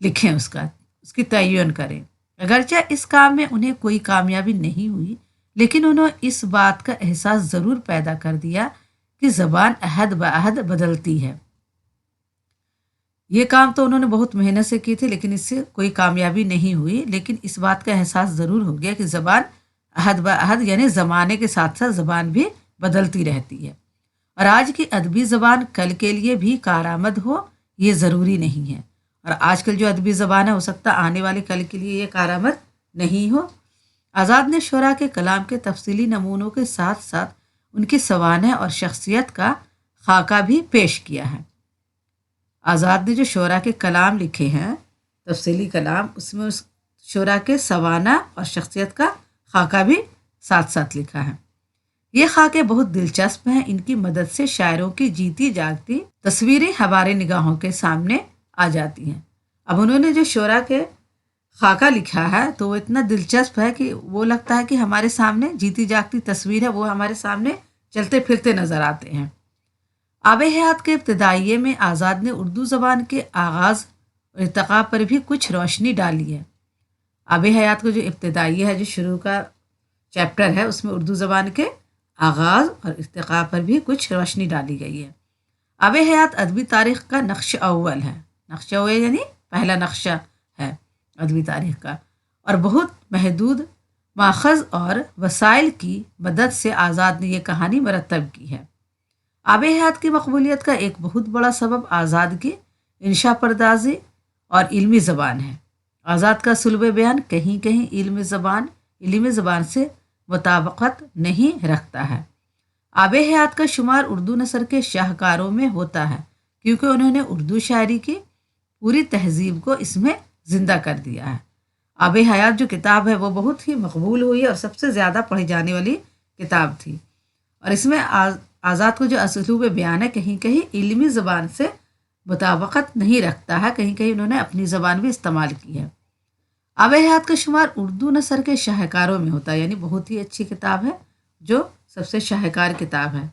لکھیں، اس کی تعین کریں۔ اگرچہ اس کام میں انہیں کوئی کامیابی نہیں ہوئی، لیکن انہوں نے اس بات کا احساس ضرور پیدا کر دیا کہ زبان عہد بعہد بدلتی ہے۔ یہ کام تو انہوں نے بہت محنت سے کی تھی، لیکن اس سے کوئی کامیابی نہیں ہوئی، لیکن اس بات کا احساس ضرور ہو گیا کہ زبان عہد بعہد یعنی زمانے کے ساتھ ساتھ زبان بھی بدلتی رہتی ہے، اور آج کی ادبی زبان کل کے لیے بھی کارآمد ہو یہ ضروری نہیں ہے، اور آج کل جو ادبی زبان ہے ہو سکتا ہے آنے والے کل کے لیے یہ کارآمد نہیں ہو۔ آزاد نے شعراء کے کلام کے تفصیلی نمونوں کے ساتھ ساتھ ان کی سوانح اور شخصیت کا خاکہ بھی پیش کیا ہے۔ آزاد نے جو شعراء کے کلام لکھے ہیں، تفصیلی کلام، اس میں اس شعراء کے سوانح اور شخصیت کا خاکہ بھی ساتھ ساتھ لکھا ہے۔ یہ خاکے بہت دلچسپ ہیں، ان کی مدد سے شاعروں کی جیتی جاگتی تصویریں ہمارے نگاہوں کے سامنے آ جاتی ہیں۔ اب انہوں نے جو شعراء کے خاکہ لکھا ہے تو وہ اتنا دلچسپ ہے کہ وہ لگتا ہے کہ ہمارے سامنے جیتی جاگتی تصویر ہے، وہ ہمارے سامنے چلتے پھرتے نظر آتے ہیں۔ آب حیات کے ابتدائیے میں آزاد نے اردو زبان کے آغاز اور ارتقاء پر بھی کچھ روشنی ڈالی ہے۔ آب حیات کو جو ابتدائیہ ہے، جو شروع کا چیپٹر ہے، اس میں اردو زبان کے آغاز اور ارتقاء پر بھی کچھ روشنی ڈالی گئی ہے۔ آب حیات ادبی تاریخ کا نقش اول ہے، نقش اول یعنی پہلا نقشہ ہے ادبی تاریخ کا، اور بہت محدود ماخذ اور وسائل کی مدد سے آزاد نے یہ کہانی مرتب کی ہے۔ آب حیات کی مقبولیت کا ایک بہت بڑا سبب آزاد کی انشا پردازی اور علمی زبان ہے۔ آزاد کا سلب بیان کہیں کہیں علمی زبان سے مطابقت نہیں رکھتا ہے۔ آب حیات کا شمار اردو نثر کے شاہکاروں میں ہوتا ہے، کیونکہ انہوں نے اردو شاعری کی پوری تہذیب کو اس میں زندہ کر دیا ہے۔ آب حیات جو کتاب ہے وہ بہت ہی مقبول ہوئی اور سب سے زیادہ پڑھی جانے والی کتاب تھی، اور اس میں آزاد کو جو اسلوب بیان ہے کہیں کہیں علمی زبان سے مطابقت نہیں رکھتا ہے، کہیں کہیں انہوں نے اپنی زبان بھی استعمال کی ہے۔ آب حیات کا شمار اردو نثر کے شاہکاروں میں ہوتا ہے، یعنی بہت ہی اچھی کتاب ہے، جو سب سے شاہکار کتاب ہے،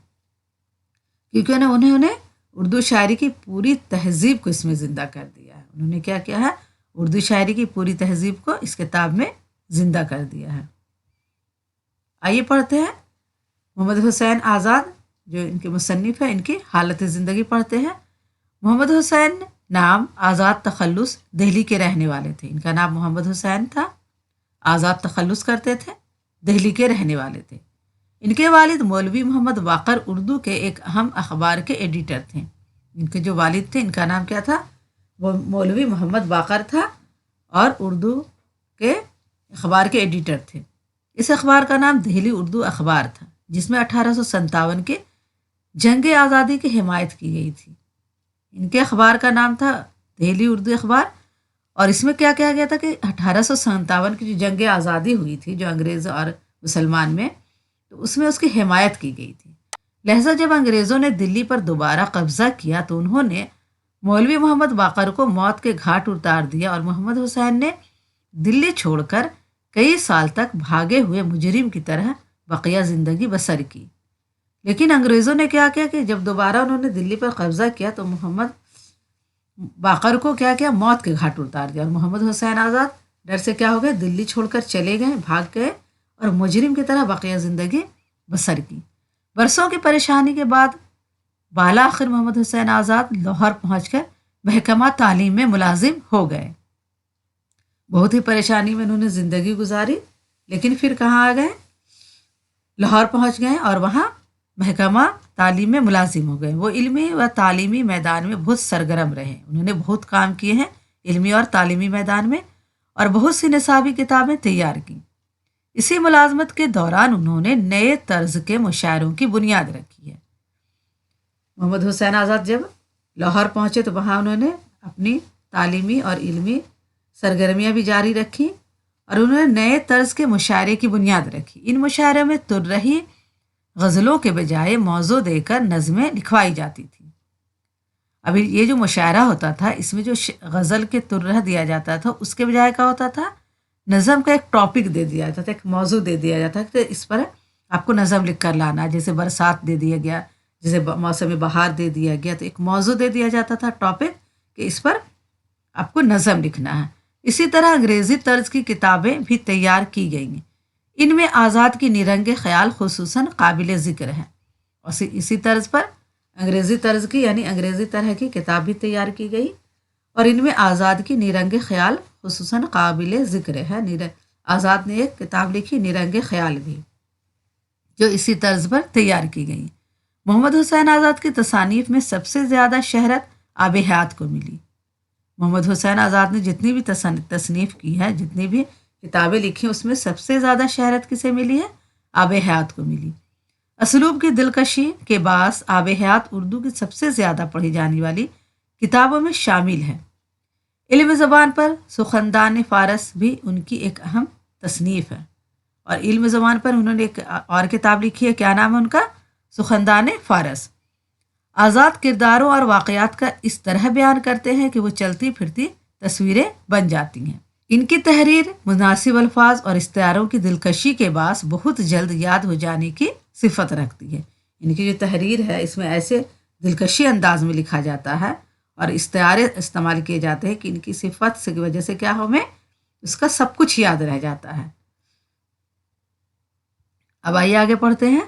کیونکہ انہوں نے اردو شاعری کی پوری تہذیب کو اس میں زندہ کر دیا ہے۔ انہوں نے کیا کیا ہے؟ اردو شاعری کی پوری تہذیب کو اس کتاب میں زندہ کر دیا ہے۔ آئیے پڑھتے ہیں محمد حسین آزاد جو ان کے مصنف ہیں، ان کی حالت زندگی پڑھتے ہیں۔ محمد حسین نام آزاد تخلص دہلی کے رہنے والے تھے۔ ان کا نام محمد حسین تھا، آزاد تخلص کرتے تھے، دہلی کے رہنے والے تھے۔ ان کے والد مولوی محمد باقر اردو کے ایک اہم اخبار کے ایڈیٹر تھے۔ ان کے جو والد تھے ان کا نام کیا تھا؟ وہ مولوی محمد باقر تھا اور اردو کے اخبار کے ایڈیٹر تھے۔ اس اخبار کا نام دہلی اردو اخبار تھا، جس میں 1857 کے جنگ آزادی کی حمایت کی گئی تھی۔ ان کے اخبار کا نام تھا دہلی اردو اخبار، اور اس میں کیا کہا گیا تھا کہ 1857 کی جو جنگ آزادی ہوئی تھی جو انگریز اور مسلمان میں، تو اس میں اس کی حمایت کی گئی تھی۔ لہذا جب انگریزوں نے دلی پر دوبارہ قبضہ کیا تو انہوں نے مولوی محمد باقر کو موت کے گھاٹ اتار دیا، اور محمد حسین نے دلی چھوڑ کر کئی سال تک بھاگے ہوئے مجرم کی طرح بقیہ زندگی بسر کی۔ لیکن انگریزوں نے کیا کیا کہ جب دوبارہ انہوں نے دلی پر قبضہ کیا تو محمد باقر کو کیا کیا؟ موت کے گھاٹ اتار دیا، اور محمد حسین آزاد ڈر سے کیا ہو گئے؟ دلی چھوڑ کر چلے گئے، بھاگ گئے، اور مجرم کی طرح بقیہ زندگی بسر کی۔ برسوں کی پریشانی کے بعد بالآخر محمد حسین آزاد لاہور پہنچ کر محکمہ تعلیم میں ملازم ہو گئے۔ بہت ہی پریشانی میں انہوں نے زندگی گزاری، لیکن پھر کہاں آ گئے؟ لاہور پہنچ گئے اور وہاں محکمہ تعلیم میں ملازم ہو گئے۔ وہ علمی و تعلیمی میدان میں بہت سرگرم رہے، انہوں نے بہت کام کیے ہیں علمی اور تعلیمی میدان میں، اور بہت سی نصابی کتابیں تیار کی۔ اسی ملازمت کے دوران انہوں نے نئے طرز کے مشاعروں کی بنیاد رکھی ہے۔ محمد حسین آزاد جب لاہور پہنچے تو وہاں انہوں نے اپنی تعلیمی اور علمی سرگرمیاں بھی جاری رکھی، اور انہوں نے نئے طرز کے مشاعرے کی بنیاد رکھی۔ ان مشاعروں میں ترہی غزلوں کے بجائے موضوع دے کر نظمیں لکھوائی جاتی تھیں۔ ابھی یہ جو مشاعرہ ہوتا تھا اس میں جو غزل کے ترہ دیا جاتا تھا، اس کے بجائے کیا ہوتا تھا؟ نظم کا ایک ٹاپک دے دیا جاتا تھا، ایک موضوع دے دیا جاتا تھا کہ اس پر آپ کو نظم لکھ کر لانا، جیسے برسات دے دیا گیا، جیسے موسم بہار دے دیا گیا، تو ایک موضوع دے دیا جاتا تھا ٹاپک کہ اس پر آپ کو نظم لکھنا ہے۔ اسی طرح انگریزی طرز کی کتابیں بھی تیار کی گئی ہیں، ان میں آزاد کی نیرنگ خیال خصوصاً قابل ذکر ہے۔ اور اسی طرز پر انگریزی طرز کی یعنی انگریزی طرح کی کتاب بھی تیار کی گئی، اور ان میں آزاد کی نیرنگ خیال خصوصاً قابل ذکر ہے۔ آزاد نے ایک کتاب لکھی نیرنگ خیال بھی، جو اسی طرز پر تیار کی گئی۔ محمد حسین آزاد کی تصانیف میں سب سے زیادہ شہرت آب حیات کو ملی۔ محمد حسین آزاد نے جتنی بھی تصنیف کی ہے، جتنی بھی کتابیں لکھی ہیں، اس میں سب سے زیادہ شہرت کسے ملی ہے؟ آب حیات کو ملی۔ اسلوب کی دلکشی کے باعث آب حیات اردو کی سب سے زیادہ پڑھی جانے والی کتابوں میں شامل ہے۔ علم زبان پر سخندان فارس بھی ان کی ایک اہم تصنیف ہے، اور علم زبان پر انہوں نے ایک اور کتاب لکھی ہے، کیا نام ہے ان کا؟ سخندان فارس۔ آزاد کرداروں اور واقعات کا اس طرح بیان کرتے ہیں کہ وہ چلتی پھرتی تصویریں بن جاتی ہیں۔ ان کی تحریر مناسب الفاظ اور استعاروں کی دلکشی کے باعث بہت جلد یاد ہو جانے کی صفت رکھتی ہے۔ ان کی جو تحریر ہے، اس میں ایسے دلکشی انداز میں لکھا جاتا ہے اور استعارے استعمال کیے جاتے ہیں کہ ان کی صفت کی وجہ سے کیا ہمیں اس کا سب کچھ یاد رہ جاتا ہے۔ اب آئیے آگے پڑھتے ہیں۔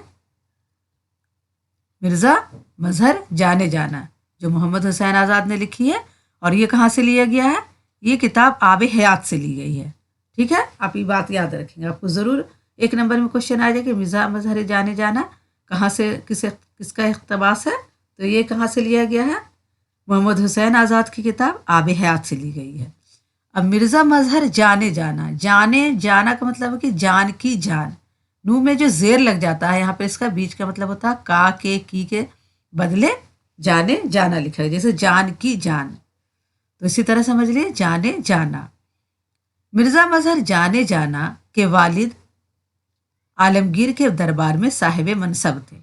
مرزا مظہر جانے جانا، جو محمد حسین آزاد نے لکھی ہے، اور یہ کہاں سے لیا گیا ہے؟ یہ کتاب آب حیات سے لی گئی ہے۔ ٹھیک ہے، آپ یہ بات یاد رکھیں گے، آپ کو ضرور ایک نمبر میں کوشچن آ جائے کہ مرزا مظہر جانے جانا کہاں سے کس کا اقتباس ہے؟ تو یہ کہاں سے لیا گیا ہے؟ محمد حسین آزاد کی کتاب آب حیات سے لی گئی ہے۔ اب مرزا مظہر جانے جانا، جانے جانا کا مطلب ہے کہ جان کی جان، نو میں جو زیر لگ جاتا ہے یہاں پہ اس کا بیچ کا مطلب ہوتا ہے کا کے کی کے بدلے جانے جانا لکھا ہے، جیسے جان کی جان، تو اسی طرح سمجھ لیے جانے جانا۔ مرزا مظہر جانے جانا کے والد عالمگیر کے دربار میں صاحب منصب تھے۔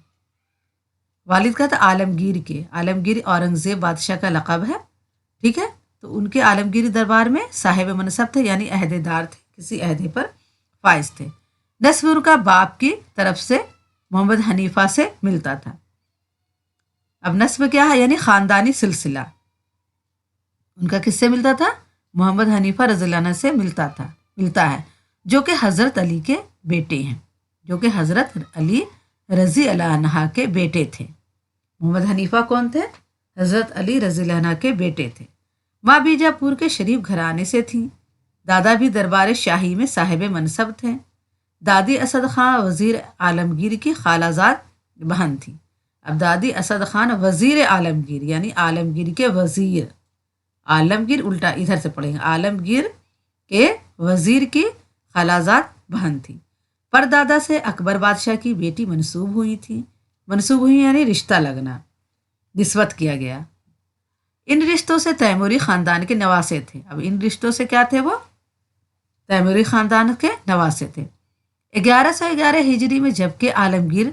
والد کا تھا عالمگیر اورنگزیب بادشاہ کا لقب ہے، ٹھیک ہے، تو ان کے عالمگیری دربار میں صاحب منصب تھے، یعنی عہدے دار تھے، کسی عہدے پر فائز تھے۔ نسب ان کا باپ کی طرف سے محمد حنیفہ سے ملتا تھا۔ اب نسب کیا ہے؟ یعنی خاندانی سلسلہ ان کا کس سے ملتا تھا؟ محمد حنیفہ رضی اللہ عنہ سے ملتا ہے، جو کہ حضرت علی کے بیٹے ہیں، جو کہ حضرت علی رضی اللہ عنہ کے بیٹے تھے۔ محمد حنیفہ کون تھے؟ حضرت علی رضی اللہ عنہ کے بیٹے تھے۔ ماں بیجا پور کے شریف گھرانے سے تھیں۔ دادا بھی دربار شاہی میں صاحب منصب تھے۔ دادی اسد خان وزیر عالمگیر کی خالہ زاد بہن تھی۔ اب دادی اسد خان وزیر عالمگیر یعنی عالمگیر کے وزیر، عالمگیر الٹا ادھر سے پڑھیں گے، عالمگیر کے وزیر کی خالہ زاد بہن تھی۔ پردادا سے اکبر بادشاہ کی بیٹی منسوب ہوئی یعنی رشتہ لگنا، نسبت کیا گیا۔ ان رشتوں سے تیموری خاندان کے نواسے تھے۔ اب ان رشتوں سے کیا تھے؟ وہ تیموری خاندان کے نواسے تھے۔ 1111 ہجری میں جبکہ عالمگیر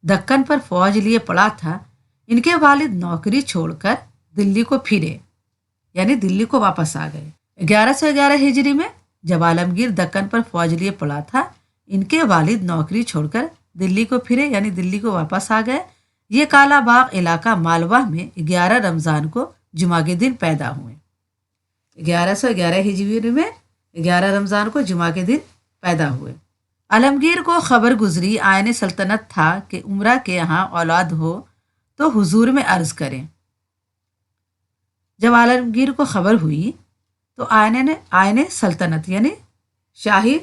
دکن پر فوج لیے پڑا تھا، ان کے والد نوکری چھوڑ کر دلی کو پھرے، یعنی دلی کو واپس آ گئے۔ 1111 ہجری میں جب عالمگیر دکن پر فوج لیے پڑا تھا، ان کے والد نوکری چھوڑ کر دلی کو پھرے، یعنی دلی کو واپس آ گئے۔ یہ کالا باغ علاقہ مالوہ میں 11 رمضان کو جمعہ کے دن پیدا ہوئے۔ 1111 ہجری میں 11 رمضان کو جمعہ کے دن پیدا ہوئے۔ عالمگیر کو خبر گزری آئین سلطنت تھا کہ عمرہ کے یہاں اولاد ہو تو حضور میں عرض کریں۔ جب عالمگیر کو خبر ہوئی تو آئین سلطنت یعنی شاہی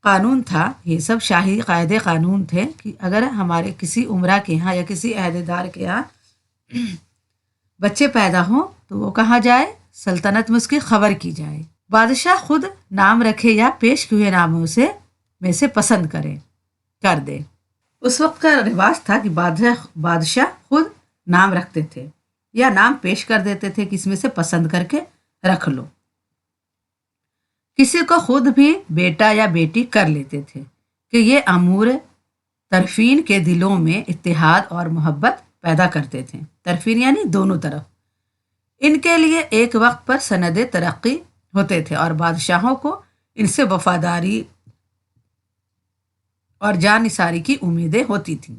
قانون تھا، یہ سب شاہی قاعدے قانون تھے کہ اگر ہمارے کسی عمرہ کے یہاں یا کسی عہدے دار کے یہاں بچے پیدا ہوں تو وہ کہاں جائے؟ سلطنت میں اس کی خبر کی جائے۔ بادشاہ خود نام رکھے یا پیش کیے ناموں میں سے پسند کر دے۔ اس وقت کا رواج تھا کہ بادشاہ خود نام رکھتے تھے یا نام پیش کر دیتے تھے کہ اس میں سے پسند کر کے رکھ لو۔ کسی کو خود بھی بیٹا یا بیٹی کر لیتے تھے کہ یہ امور طرفین کے دلوں میں اتحاد اور محبت پیدا کرتے تھے۔ طرفین یعنی دونوں طرف۔ ان کے لیے ایک وقت پر سند ترقی ہوتے تھے اور بادشاہوں کو ان سے وفاداری اور جان نثاری کی امیدیں ہوتی تھیں۔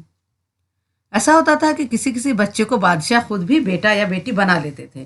ایسا ہوتا تھا کہ کسی بچے کو بادشاہ خود بھی بیٹا یا بیٹی بنا لیتے تھے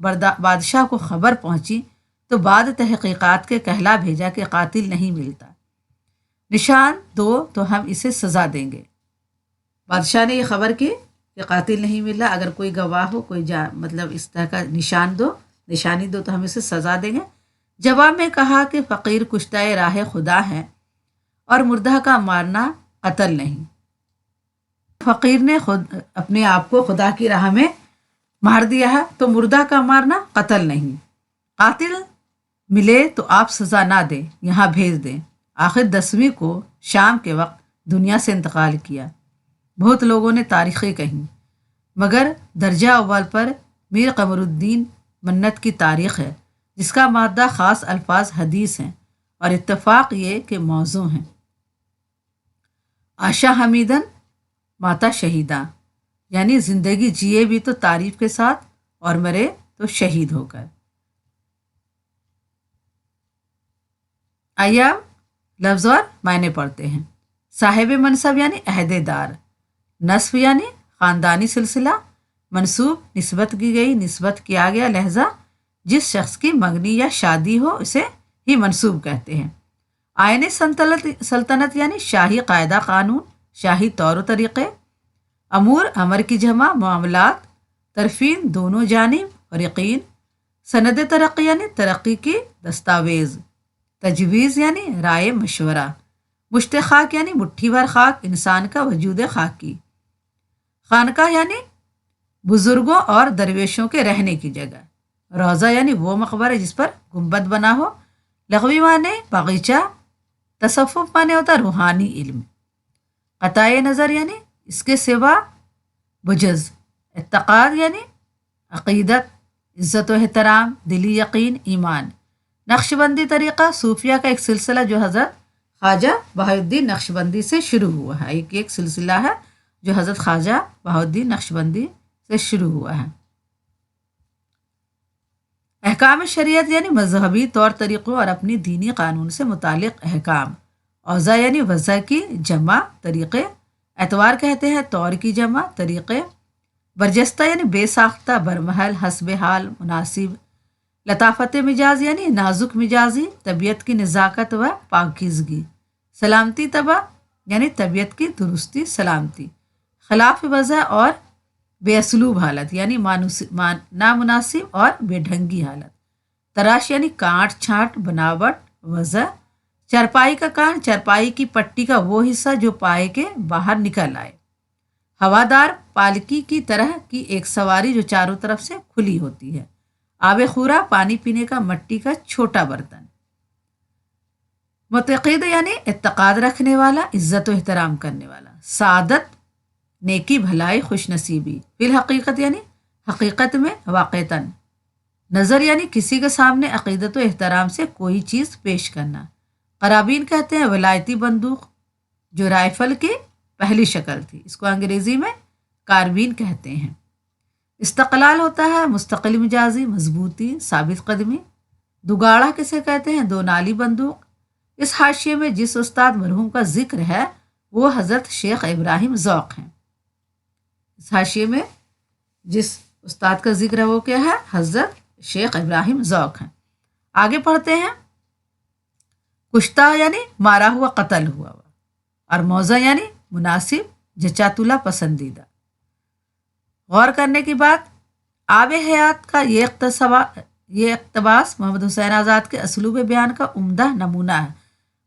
بادشاہ کو خبر پہنچی تو بعد تحقیقات کے کہلا بھیجا کہ قاتل نہیں ملتا، نشان دو تو ہم اسے سزا دیں گے۔ بادشاہ نے یہ خبر کی کہ قاتل نہیں ملا، اگر کوئی گواہ ہو، کوئی مطلب اس طرح کا نشانی دو تو ہم اسے سزا دیں گے۔ جواب میں کہا کہ فقیر کشتہ راہ خدا ہے اور مردہ کا مارنا قتل نہیں۔ فقیر نے خود اپنے آپ کو خدا کی راہ میں مار دیا ہے تو مردہ کا مارنا قتل نہیں۔ قاتل ملے تو آپ سزا نہ دیں، یہاں بھیج دیں۔ آخر 10ویں کو شام کے وقت دنیا سے انتقال کیا۔ بہت لوگوں نے تاریخیں کہیں، مگر درجہ اول پر میر قمر الدین منت کی تاریخ ہے، جس کا مادہ خاص الفاظ حدیث ہیں اور اتفاق یہ کہ موضوع ہیں۔ آشا حمیدن ماتا شہیدہ، یعنی زندگی جیے بھی تو تعریف کے ساتھ اور مرے تو شہید ہو کر۔ آئیے لفظ اور معنی پڑھتے ہیں۔ صاحب منصب یعنی عہدے دار، نسب یعنی خاندانی سلسلہ، منسوب نسبت کی گئی، نسبت کیا گیا لہجہ، جس شخص کی منگنی یا شادی ہو اسے ہی منسوب کہتے ہیں۔ آئین سلطنت یعنی شاہی قاعدہ قانون، شاہی طور و طریقے۔ امور امر کی جمع، معاملات، طرفین دونوں جانب اور یقین۔ سند ترقی یعنی ترقی کی دستاویز۔ تجویز یعنی رائے مشورہ۔ مشت خاک یعنی مٹھی بھر خاک، انسان کا وجود خاکی۔ خانقاہ یعنی بزرگوں اور درویشوں کے رہنے کی جگہ۔ روضہ یعنی وہ مقبرہ جس پر گنبد بنا ہو۔ لغوی معنی باغیچہ، تصوف معنی ہوتا روحانی علم۔ قطع نظر یعنی اس کے سوا بجز۔ اعتقاد یعنی عقیدت، عزت و احترام، دلی یقین، ایمان۔ نقش بندی طریقہ صوفیہ کا ایک سلسلہ جو حضرت خواجہ بہاء الدین نقشبندی سے شروع ہوا ہے، ایک سلسلہ ہے جو حضرت خواجہ بہاء الدین نقشبندی سے شروع ہوا ہے۔ احکام شریعت یعنی مذہبی طور طریقوں اور اپنی دینی قانون سے متعلق احکام۔ اوضاع یعنی وضع کی جمع، طریقے۔ اعتوار کہتے ہیں طور کی جمع، طریقے۔ برجستہ یعنی بے ساختہ، برمحل، حسب حال، مناسب۔ لطافت مجاز یعنی نازک مزاجی، طبیعت کی نزاکت و پاکیزگی۔ سلامتی طبع یعنی طبیعت کی درستی، سلامتی۔ خلاف وضع اور بے اسلوب حالت یعنی نامناسب اور بے ڈھنگی حالت۔ تراش یعنی کاٹ چھانٹ، بناوٹ، وضع۔ چرپائی کا کان، چرپائی کی پٹی کا وہ حصہ جو پائے کے باہر نکل آئے۔ ہوادار پالکی کی طرح کی ایک سواری جو چاروں طرف سے کھلی ہوتی ہے۔ آب خورا، پانی پینے کا مٹی کا چھوٹا برتن۔ متقید یعنی اعتقاد رکھنے والا، عزت و احترام کرنے والا۔ سعادت نیکی، بھلائی، خوش نصیبی۔ فی الحقیقت یعنی حقیقت میں، واقعتاً۔ نظر یعنی کسی کے سامنے عقیدت و احترام سے کوئی چیز پیش کرنا۔ قرابین کہتے ہیں ولایتی بندوق جو رائفل کی پہلی شکل تھی، اس کو انگریزی میں کاربین کہتے ہیں۔ استقلال ہوتا ہے مستقل مزاجی، مضبوطی، ثابت قدمی۔ دگاڑا کسے کہتے ہیں؟ دو نالی بندوق۔ اس حاشیے میں جس استاد مرحوم کا ذکر ہے وہ حضرت شیخ ابراہیم ذوق ہیں۔ اس حاشیے میں جس استاد کا ذکر ہے وہ کیا ہے؟ حضرت شیخ ابراہیم ذوق ہیں۔ آگے پڑھتے ہیں۔ کشتہ یعنی مارا ہوا، قتل ہوا، اور موضع یعنی مناسب، جچا تلا، پسندیدہ۔ غور کرنے کی بات، آب حیات کا یہ اقتباس محمد حسین آزاد کے اسلوب بیان کا عمدہ نمونہ ہے۔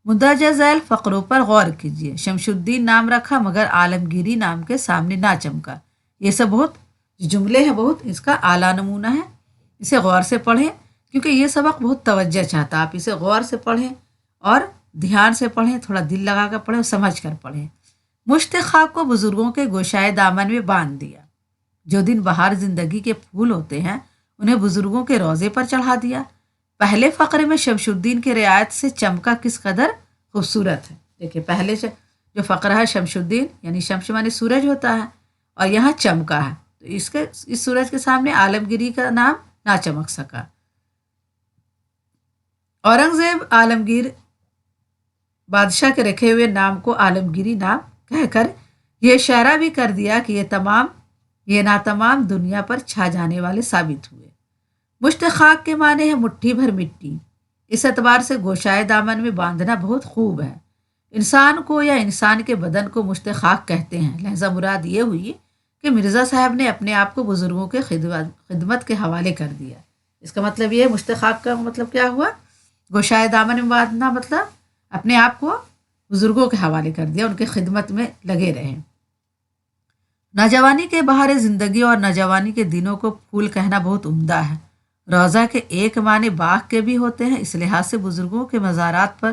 مندرجہ ذیل فقروں پر غور کیجیے۔ شمس الدین نام رکھا مگر عالمگیری نام کے سامنے نہ چمکا۔ یہ سب بہت جملے ہیں، بہت اس کا اعلیٰ نمونہ ہے۔ اسے غور سے پڑھیں کیونکہ یہ سبق بہت توجہ چاہتا، آپ اسے غور سے پڑھیں اور دھیان سے پڑھیں، تھوڑا دل لگا کر پڑھیں اور سمجھ کر پڑھیں۔ مشت خاک کو بزرگوں کے گوشائے دامن میں باندھ دیا۔ جو دن بہار زندگی کے پھول ہوتے ہیں انہیں بزرگوں کے روضے پر چڑھا دیا۔ پہلے فقرے میں شمس الدین کی رعایت سے چمکا کس قدر خوبصورت ہے۔ دیکھیں پہلے جو فقرہ ہے شمس الدین یعنی شمس معنی سورج ہوتا ہے اور یہاں چمکا ہے، تو اس سورج کے سامنے عالمگیری کا نام نہ چمک سکا۔ اورنگزیب عالمگیر بادشاہ کے رکھے ہوئے نام کو عالمگیری نام کہہ کر یہ اشارہ بھی کر دیا کہ یہ ناتمام دنیا پر چھا جانے والے ثابت ہوئے۔ مشت خاک کے معنی ہے مٹھی بھر مٹی۔ اس اعتبار سے گوشائے دامن میں باندھنا بہت خوب ہے۔ انسان کو یا انسان کے بدن کو مشت خاک کہتے ہیں، لہذا مراد یہ ہوئی کہ مرزا صاحب نے اپنے آپ کو بزرگوں کے خدمت کے حوالے کر دیا۔ اس کا مطلب یہ ہے، مشت خاک کا مطلب کیا ہوا؟ گوشائے دامن میں باندھنا، مطلب اپنے آپ کو بزرگوں کے حوالے کر دیا، ان کے خدمت میں لگے رہے۔ نوجوانی کے بہار زندگی اور نوجوانی کے دنوں کو پھول کہنا بہت عمدہ ہے۔ روضہ کے ایک معنی باغ کے بھی ہوتے ہیں، اس لحاظ سے بزرگوں کے مزارات پر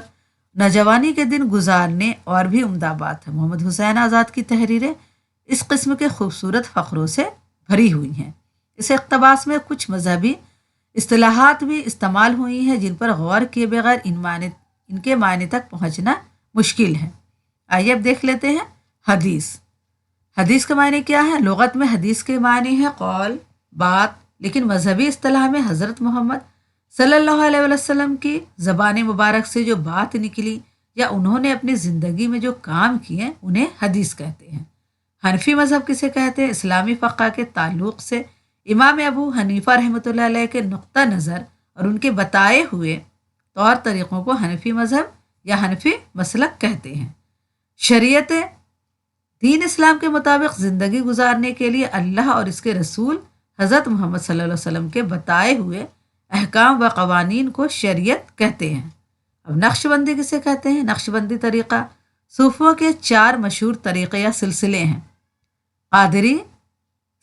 نوجوانی کے دن گزارنے اور بھی عمدہ بات ہے۔ محمد حسین آزاد کی تحریریں اس قسم کے خوبصورت فقروں سے بھری ہوئی ہیں۔ اس اقتباس میں کچھ مذہبی اصطلاحات بھی استعمال ہوئی ہیں جن پر غور کیے بغیر ان کے معنی تک پہنچنا مشکل ہے۔ آئیے اب دیکھ لیتے ہیں حدیث۔ حدیث کے معنی کیا ہے؟ لغت میں حدیث کے معنی ہے قول، بات، لیکن مذہبی اصطلاح میں حضرت محمد صلی اللہ علیہ وسلم کی زبان مبارک سے جو بات نکلی یا انہوں نے اپنی زندگی میں جو کام کیے انہیں حدیث کہتے ہیں۔ حنفی مذہب کسے کہتے ہیں؟ اسلامی فقہ کے تعلق سے امام ابو حنیفہ رحمۃ اللہ علیہ کے نقطہ نظر اور ان کے بتائے ہوئے طور طریقوں کو حنفی مذہب یا حنفی مسلک کہتے ہیں۔ شریعت دین اسلام کے مطابق زندگی گزارنے کے لیے اللہ اور اس کے رسول حضرت محمد صلی اللہ علیہ وسلم کے بتائے ہوئے احکام و قوانین کو شریعت کہتے ہیں۔ اب نقش بندی کسے کہتے ہیں؟ نقش بندی طریقہ صوفیوں کے 4 مشہور طریقے یا سلسلے ہیں: قادری،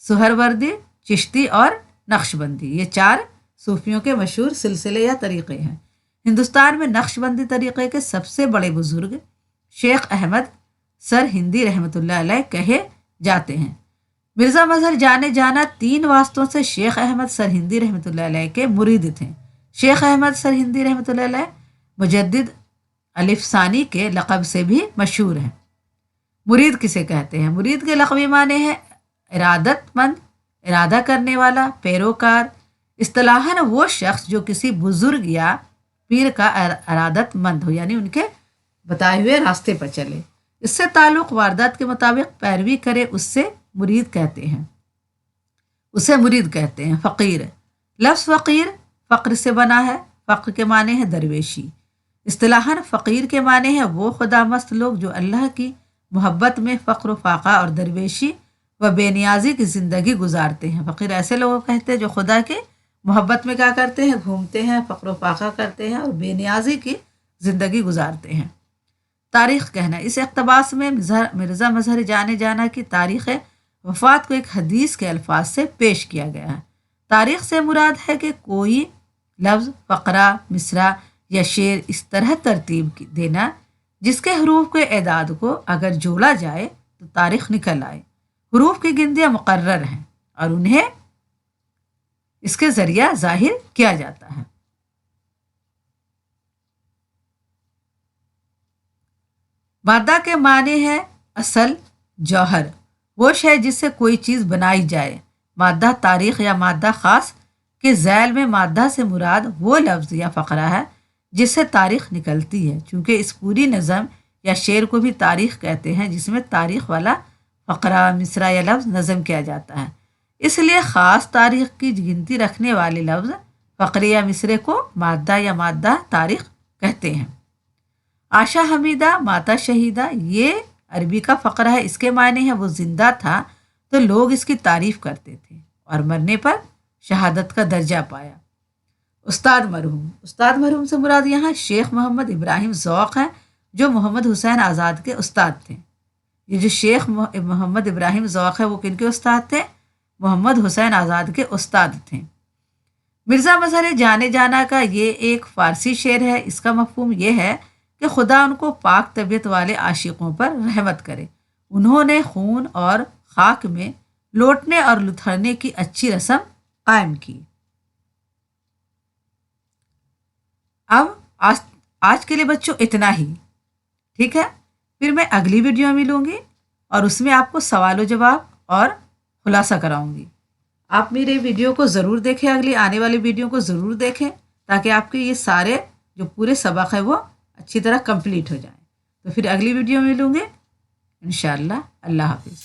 سہروردی، چشتی اور نقش بندی۔ یہ 4 صوفیوں کے مشہور سلسلے یا طریقے ہیں۔ ہندوستان میں نقش بندی طریقے کے سب سے بڑے بزرگ شیخ احمد سر ہندی رحمۃ اللہ علیہ کہے جاتے ہیں۔ مرزا مظہر جانے جانا 3 واسطوں سے شیخ احمد سر ہندی رحمۃ اللہ علیہ کے مرید تھے۔ شیخ احمد سر ہندی رحمۃ اللہ علیہ مجدد الف ثانی کے لقب سے بھی مشہور ہیں۔ مرید کسے کہتے ہیں؟ مرید کے لقبی معنی ہے ارادت مند، ارادہ کرنے والا، پیروکار۔ اصطلاحاً وہ شخص جو کسی بزرگ یا پیر کا ارادت مند ہو، یعنی ان کے بتائے ہوئے راستے پر چلے، اس سے تعلق واردات کے مطابق پیروی کرے، اس سے مرید کہتے ہیں، اسے مرید کہتے ہیں۔ فقیر، لفظ فقیر فقر سے بنا ہے۔ فقر کے معنی ہے درویشی۔ اصطلاحاً فقیر کے معنی ہے وہ خدا مست لوگ جو اللہ کی محبت میں فقر و فاقہ اور درویشی و بے نیازی کی زندگی گزارتے ہیں۔ فقیر ایسے لوگوں کہتے ہیں جو خدا کے محبت میں کیا کرتے ہیں؟ گھومتے ہیں، فقر و فاقہ کرتے ہیں اور بے نیازی کی زندگی گزارتے ہیں۔ تاریخ کہنا، اس اقتباس میں مرزا مظہر جانے جانا کی تاریخ وفات کو ایک حدیث کے الفاظ سے پیش کیا گیا ہے۔ تاریخ سے مراد ہے کہ کوئی لفظ، فقرہ، مصرع یا شعر اس طرح ترتیب دینا جس کے حروف کے اعداد کو اگر جوڑا جائے تو تاریخ نکل آئے۔ حروف کی گنتیاں مقرر ہیں اور انہیں اس کے ذریعہ ظاہر کیا جاتا ہے۔ مادہ کے معنی ہے اصل، جوہر، وہ شے جس سے کوئی چیز بنائی جائے۔ مادہ تاریخ یا مادہ خاص کے ذیل میں مادہ سے مراد وہ لفظ یا فقرہ ہے جس سے تاریخ نکلتی ہے، چونکہ اس پوری نظم یا شعر کو بھی تاریخ کہتے ہیں جس میں تاریخ والا فقرہ، مصرع یا لفظ نظم کیا جاتا ہے۔ اس لیے خاص تاریخ کی گنتی رکھنے والے لفظ، فقرے یا مصرے کو مادہ یا مادہ تاریخ کہتے ہیں۔ آشا حمیدہ ماتا شہیدہ، یہ عربی کا فقرہ ہے۔ اس کے معنی ہے وہ زندہ تھا تو لوگ اس کی تعریف کرتے تھے اور مرنے پر شہادت کا درجہ پایا۔ استاد مرحوم، استاد مرحوم سے مراد یہاں شیخ محمد ابراہیم ذوق ہیں جو محمد حسین آزاد کے استاد تھے۔ یہ جو شیخ محمد ابراہیم ذوق ہے وہ کن کے استاد تھے؟ محمد حسین آزاد کے استاد تھے۔ مرزا مظہر جانے جانا کا یہ ایک فارسی شعر ہے۔ اس کا مفہوم یہ ہے کہ خدا ان کو پاک طبیعت والے عاشقوں پر رحمت کرے۔ انہوں نے خون اور خاک میں لوٹنے اور لتھڑنے کی اچھی رسم قائم کی۔ اب آج کے لیے بچوں اتنا ہی، ٹھیک ہے؟ پھر میں اگلی ویڈیو میں ملوں گی اور اس میں آپ کو سوال و جواب اور خلاصہ کراؤں گی۔ آپ میرے ویڈیو کو ضرور دیکھیں، اگلی آنے والی ویڈیو کو ضرور دیکھیں تاکہ آپ کے یہ سارے جو پورے سبق ہے وہ اچھی طرح کمپلیٹ ہو جائیں۔ تو پھر اگلی ویڈیو میں ملوں گے انشاءاللہ۔ اللہ حافظ۔